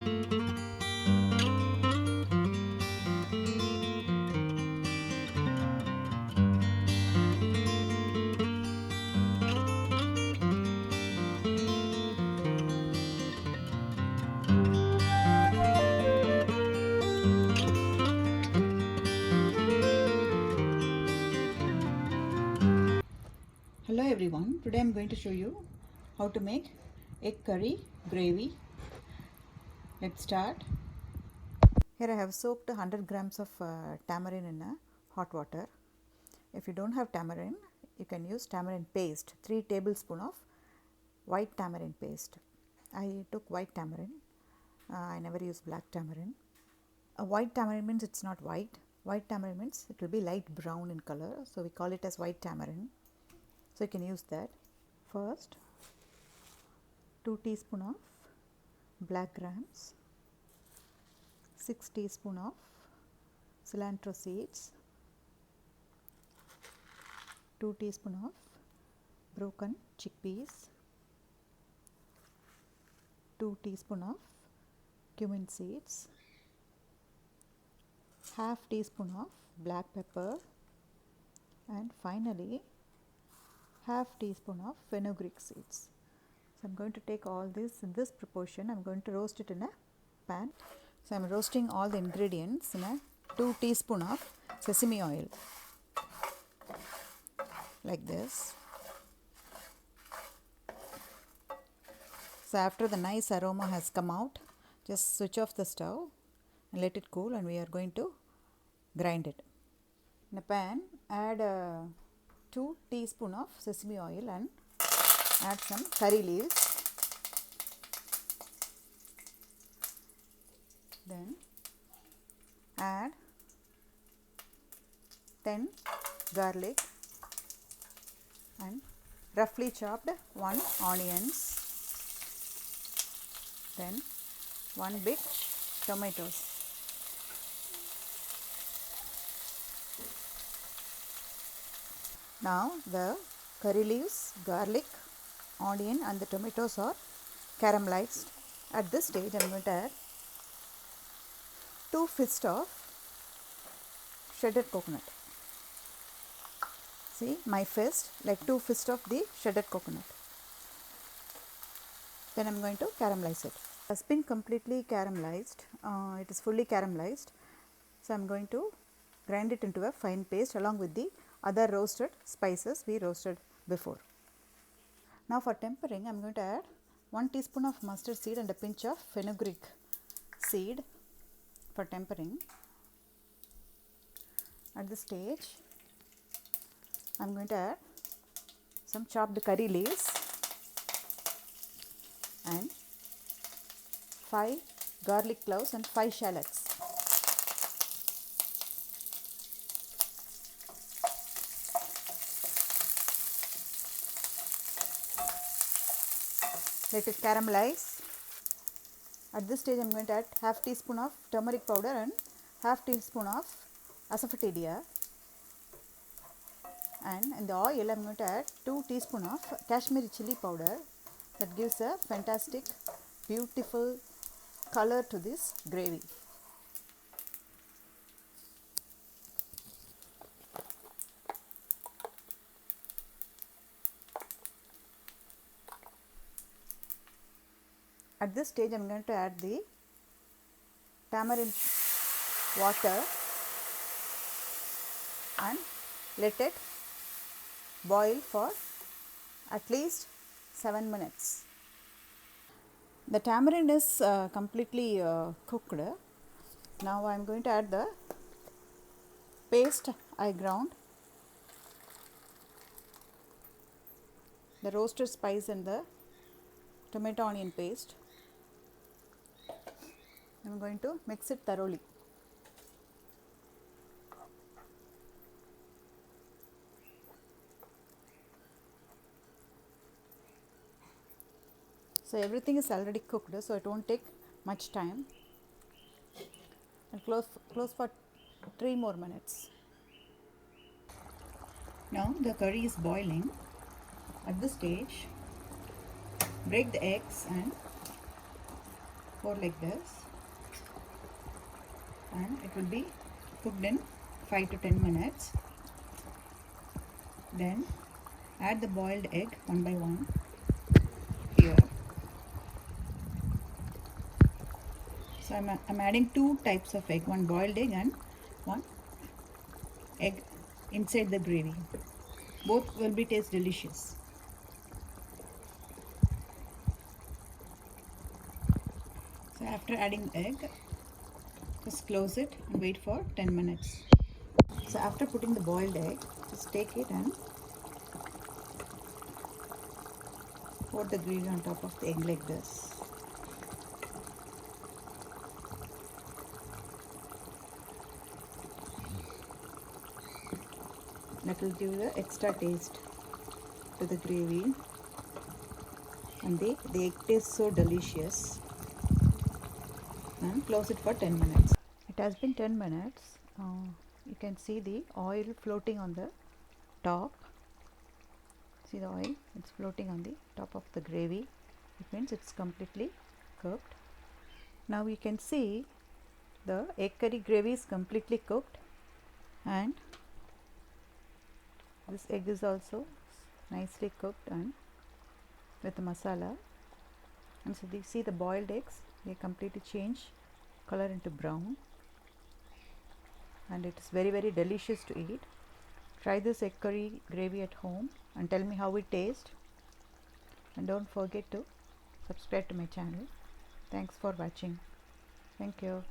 Hello everyone, today I am going to show you how to make egg curry gravy. Let's start. Here I have soaked 100 grams of tamarind in hot water. If you don't have tamarind, you can use tamarind paste, 3 tablespoons of white tamarind paste. I took white tamarind. I never use black tamarind. White tamarind means it's not white. White tamarind means it will be light brown in color, so we call it as white tamarind. So you can use that. First, 2 teaspoons of black grams, 6 teaspoons of cilantro seeds, 2 teaspoons of broken chickpeas, 2 teaspoons of cumin seeds, half teaspoon of black pepper, and finally half teaspoon of fenugreek seeds. So I'm going to take all this in this proportion. I'm going to roast it in a pan. So I'm roasting all the ingredients in a 2 teaspoon of sesame oil, like this. So after the nice aroma has come out, just switch off the stove and let it cool, and we are going to grind it. In a pan, add 2 teaspoons of sesame oil and add some curry leaves. Then add 10 garlic and roughly chopped 1 onions. Then 1 big tomatoes. Now the curry leaves, garlic, onion and the tomatoes are caramelized. At this stage I am going to add 2 fists of shredded coconut. See, my fist, like 2 fists of the shredded coconut. Then I am going to caramelize it. It has been completely caramelized. It is fully caramelized. So I am going to grind it into a fine paste along with the other roasted spices we roasted before. Now for tempering, I am going to add 1 teaspoon of mustard seed and a pinch of fenugreek seed for tempering. At this stage, I am going to add some chopped curry leaves and 5 garlic cloves and 5 shallots. Let it caramelize. At this stage I am going to add half teaspoon of turmeric powder and half teaspoon of asafoetida. And in the oil I am going to add 2 teaspoon of Kashmiri chili powder. That gives a fantastic, beautiful color to this gravy. At this stage I am going to add the tamarind water and let it boil for at least 7 minutes. The tamarind is completely cooked. Now I am going to add the paste I ground, the roasted spice and the tomato onion paste. I am going to mix it thoroughly. So everything is already cooked, so it won't take much time. I'll close for 3 more minutes. Now the curry is boiling. At this stage, break the eggs and Pour like this, and it will be cooked in 5 to 10 minutes. Then add the boiled egg one by one here. So I'm adding two types of egg, one boiled egg and one egg inside the gravy. Both will be taste delicious. So after adding egg, just close it and wait for 10 minutes. So after putting the boiled egg, just take it and pour the gravy on top of the egg like this. That will give the extra taste to the gravy, and the egg tastes so delicious. And close it for 10 minutes. It has been 10 minutes. You can see the oil floating on the top. See the oil, it's floating on the top of the gravy. It means it's completely cooked. Now you can see the egg curry gravy is completely cooked, and this egg is also nicely cooked and with the masala. And so you see the boiled eggs, they completely change color into brown, and it is very, very delicious to eat. Try this egg curry gravy at home and tell me how it tastes. And don't forget to subscribe to my channel. Thanks for watching. Thank you.